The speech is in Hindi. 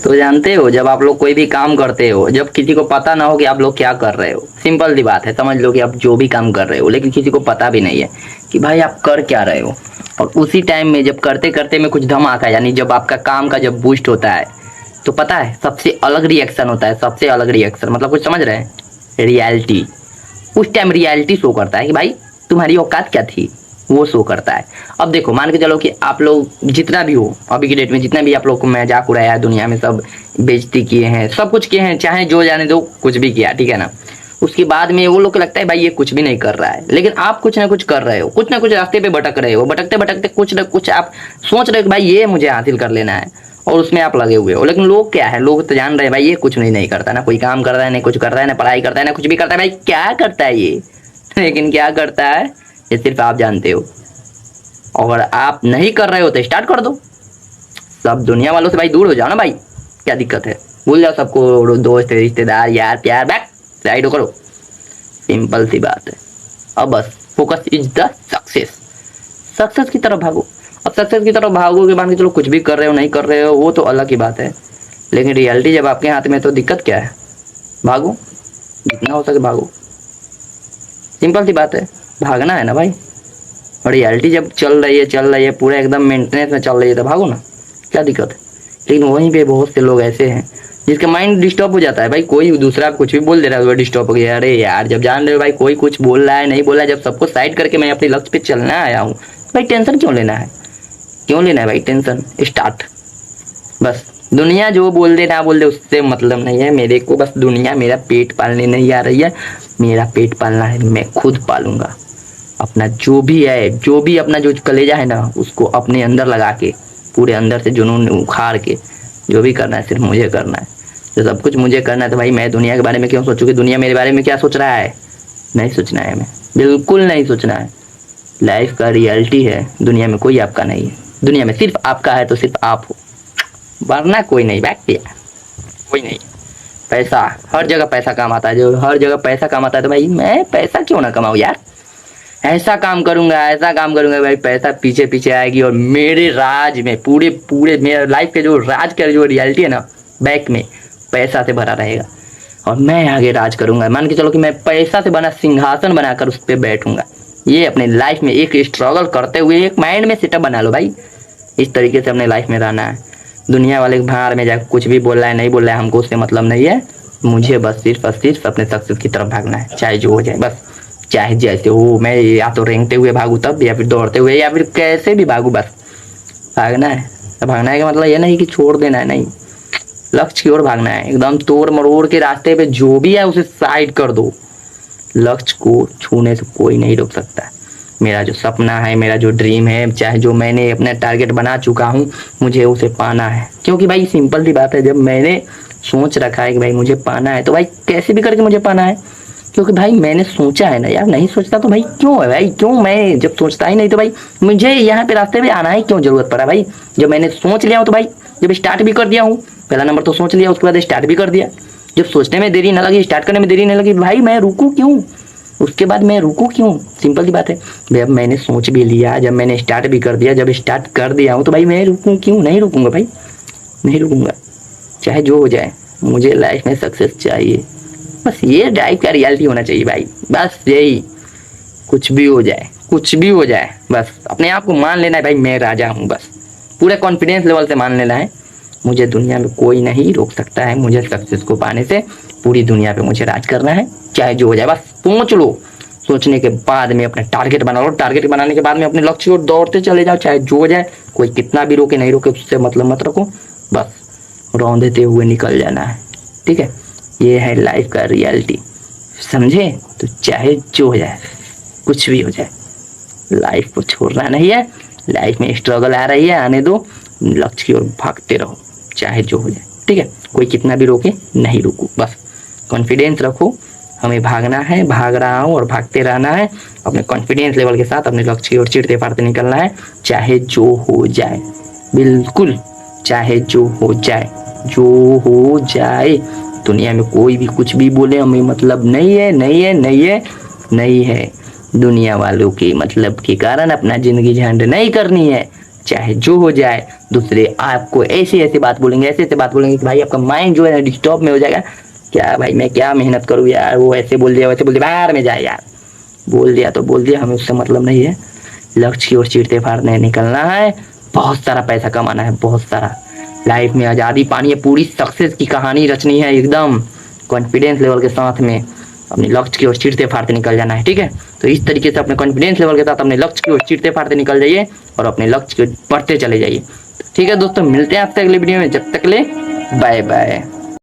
तो जानते हो, जब आप लोग कोई भी काम करते हो, जब किसी को पता ना हो कि आप लोग क्या कर रहे हो, सिंपल सी बात है, समझ लो कि आप जो भी काम कर रहे हो, लेकिन किसी को पता भी नहीं है कि भाई आप कर क्या रहे हो। और उसी टाइम में जब करते करते में कुछ धमाका, यानी जब आपका काम का जब बूस्ट होता है, तो पता है सबसे अलग रिएक्शन होता है, सबसे अलग रिएक्शन, मतलब कुछ समझ रहे हैं, रियलिटी। उस टाइम रियलिटी शो करता है कि भाई तुम्हारी औकात क्या थी, वो शो करता है। अब देखो, मान के चलो कि आप लोग जितना भी हो अभी की डेट में, जितना भी आप लोग को मजाक उड़ाया है दुनिया में, सब बेइज्जती किए हैं, सब कुछ किए हैं, चाहे जो जाने दो, कुछ भी किया, ठीक है ना। उसके बाद में वो लोग को लगता है भाई ये कुछ भी नहीं कर रहा है, लेकिन आप कुछ ना कुछ कर रहे हो, कुछ ना कुछ रास्ते पे भटक रहे हो, भटकते भटकते कुछ ना कुछ आप सोच रहे हो कि भाई ये मुझे हासिल कर लेना है, और उसमें आप लगे हुए हो। लेकिन लोग क्या है, लोग तो जान रहे हैं भाई ये कुछ नहीं करता, ना कोई काम कर रहा है, ना कुछ कर रहा है, ना पढ़ाई करता है, ना कुछ भी करता है, भाई क्या करता है ये। लेकिन क्या करता है ये सिर्फ आप जानते हो। अगर आप नहीं कर रहे हो तो स्टार्ट कर दो, सब दुनिया वालों से भाई दूर हो जाओ ना भाई, क्या दिक्कत है, भूल जाओ सबको, दोस्त रिश्तेदार यार प्यार, बैक साइड करो, सिंपल सी बात है। अब बस focus is the success, success की तरफ भागो। अब सक्सेस की तरफ भागोगे, मान के चलो कुछ भी कर रहे हो नहीं कर रहे हो वो तो अलग ही बात है, लेकिन रियलिटी जब आपके हाथ में, तो दिक्कत क्या है, भागो, जितना हो सके भागो, सिंपल सी बात है, भागना है ना भाई। और रियलिटी जब चल रही है पूरा एकदम मेंटेनेंस में चल रही है, तो भागो ना, क्या दिक्कत है। लेकिन वहीं पे बहुत से लोग ऐसे हैं जिसका माइंड डिस्टर्ब हो जाता है, भाई कोई दूसरा कुछ भी बोल दे रहा है वो डिस्टर्ब हो गया, अरे यार जब जान रहे हो भाई कोई कुछ बोल रहा है नहीं बोल रहा है, जब सबको साइड करके मैं अपने लक्ष्य पे चलना आया हूँ, भाई टेंशन क्यों लेना है, क्यों लेना है भाई टेंशन, स्टार्ट। बस दुनिया जो बोल दे ना बोल दे उससे मतलब नहीं है मेरे को, बस दुनिया मेरा पेट पालने नहीं आ रही है, मेरा पेट पालना है, मैं खुद पालूंगा। अपना जो भी है, जो भी अपना जो कलेजा है ना, उसको अपने अंदर लगा के, पूरे अंदर से जुनून उखाड़ के, जो भी करना है सिर्फ मुझे करना है। तो सब कुछ मुझे करना है, तो भाई मैं दुनिया के बारे में क्यों सोचूं कि दुनिया मेरे बारे में क्या सोच रहा है। नहीं सोचना है, हमें बिल्कुल नहीं सोचना है। लाइफ का रियलिटी है, दुनिया में कोई आपका नहीं है, दुनिया में सिर्फ आपका है तो सिर्फ आप हो, वरना कोई नहीं, बैक किया कोई नहीं। पैसा हर जगह पैसा कमाता है, जो हर जगह पैसा कमाता है, तो भाई मैं पैसा क्यों ना कमाऊं यार, ऐसा काम करूंगा, ऐसा काम करूंगा भाई पैसा पीछे पीछे आएगी, और मेरे राज में पूरे पूरे मेरे लाइफ के जो राज का जो रियलिटी है ना, बैक में पैसा से भरा रहेगा, और मैं आगे राज करूंगा। मान के चलो कि मैं पैसा से बना सिंहासन बनाकर उस पर बैठूंगा। ये अपने लाइफ में एक स्ट्रगल करते हुए एक माइंड में सेटअप बना लो भाई, इस तरीके से अपने लाइफ में रहना है। दुनिया वाले भाड़ में जाकर कुछ भी बोल रहा है नहीं बोल रहा है, हमको उससे मतलब नहीं है, मुझे बस सिर्फ और सिर्फ अपने सक्सेस की तरफ भागना है, चाहे जो हो जाए, बस चाहे जैसे हो, मैं या तो रेंगते हुए भागू तब, या फिर दौड़ते हुए, या फिर कैसे भी भागू, बस भागना है। तो भागना है का मतलब ये नहीं कि छोड़ देना है, नहीं, लक्ष्य की ओर भागना है, एकदम तोड़ मरोड़ के रास्ते पे जो भी है उसे साइड कर दो, लक्ष्य को छूने से कोई नहीं रोक सकता। मेरा जो सपना है, मेरा जो ड्रीम है, चाहे जो मैंने अपना टारगेट बना चुका हूँ, मुझे उसे पाना है। क्योंकि भाई सिंपल सी बात है, जब मैंने सोच रखा है कि भाई मुझे पाना है, तो भाई कैसे भी करके मुझे पाना है, क्योंकि भाई मैंने सोचा है ना यार, नहीं सोचता तो भाई क्यों है भाई, क्यों, मैं जब सोचता ही नहीं तो भाई मुझे यहाँ पे रास्ते पे आना ही क्यों जरूरत पड़ा भाई। जब मैंने सोच लिया हूँ तो भाई, जब स्टार्ट भी कर दिया हूँ, पहला नंबर तो सोच लिया, उसके बाद स्टार्ट भी कर दिया, जब सोचने में देरी न लगी, स्टार्ट करने में देरी नहीं लगी, भाई मैं रुकूं क्यों, उसके बाद मैं रुकूं क्यों, सिंपल सी बात है। जब मैंने सोच भी लिया, जब मैंने स्टार्ट भी कर दिया, जब स्टार्ट कर दिया हूँ, तो भाई मैं रुकूं क्यों, नहीं रुकूंगा भाई, नहीं रुकूंगा, चाहे जो हो जाए, मुझे लाइफ में सक्सेस चाहिए। बस ये लाइफ का रियलिटी होना चाहिए भाई, बस यही, कुछ भी हो जाए, कुछ भी हो जाए, बस अपने आप को मान लेना है भाई मैं राजा हूँ, बस पूरे कॉन्फिडेंस लेवल से मान लेना है, मुझे दुनिया में कोई नहीं रोक सकता है, मुझे सक्सेस को पाने से पूरी दुनिया पे मुझे राज करना है, चाहे जो हो जाए, बस सोच लो, सोचने के बाद में अपना टारगेट बना लो, टारगेट बनाने के बाद में अपने लक्ष्य को दौड़ते चले जाओ, चाहे जो हो जाए, कोई कितना भी रोके नहीं रोके उससे मतलब मत रखो, बस रौंदते हुए निकल जाना है, ठीक है। ये है लाइफ का रियलिटी, समझे, तो चाहे जो हो जाए, कुछ भी हो जाए, लाइफ को छोड़ना नहीं है, लाइफ में स्ट्रगल आ रही है आने दो, लक्ष्य की ओर भागते रहो, चाहे जो हो जाए, ठीक है, कोई कितना भी रोके नहीं रुको, बस कॉन्फिडेंस रखो, हमें भागना है, भाग रहा हूँ और भागते रहना है, अपने कॉन्फिडेंस लेवल के साथ अपने लक्ष्य की ओर चिढ़ते फाड़ते निकलना है, चाहे जो हो जाए, बिल्कुल चाहे जो हो जाए, जो हो जाए, दुनिया में कोई भी कुछ भी बोले हमें मतलब नहीं है, नहीं है, नहीं है, नहीं है। दुनिया वालों के मतलब के कारण अपना जिंदगी झंड नहीं करनी है, चाहे जो हो जाए, दूसरे आपको ऐसी ऐसी बात बोलेंगे, ऐसे ऐसे बात बोलेंगे कि भाई आपका माइंड जो है डिस्टर्ब में हो जाएगा। क्या भाई मैं क्या मेहनत करूँ यार, वो ऐसे बोल दिया वैसे बोल दिया, बाहर में जाए यार, बोल दिया तो बोल दिया, हमें उससे मतलब नहीं है। लक्ष्य की ओर चीरते फाड़ने निकलना है, बहुत सारा पैसा कमाना है, बहुत सारा लाइफ में आज़ादी पानी है, पूरी सक्सेस की कहानी रचनी है एकदम कॉन्फिडेंस लेवल के साथ में, अपने लक्ष्य की ओर चीरते फाड़ते निकल जाना है। ठीक है, तो इस तरीके से अपने कॉन्फिडेंस लेवल के साथ अपने लक्ष्य की ओर चीरते फाड़ते निकल जाइए और अपने लक्ष्य की ओर बढ़ते चले जाइए। ठीक है दोस्तों, मिलते हैं आपसे अगले वीडियो में, जब तक ले बाय बाय।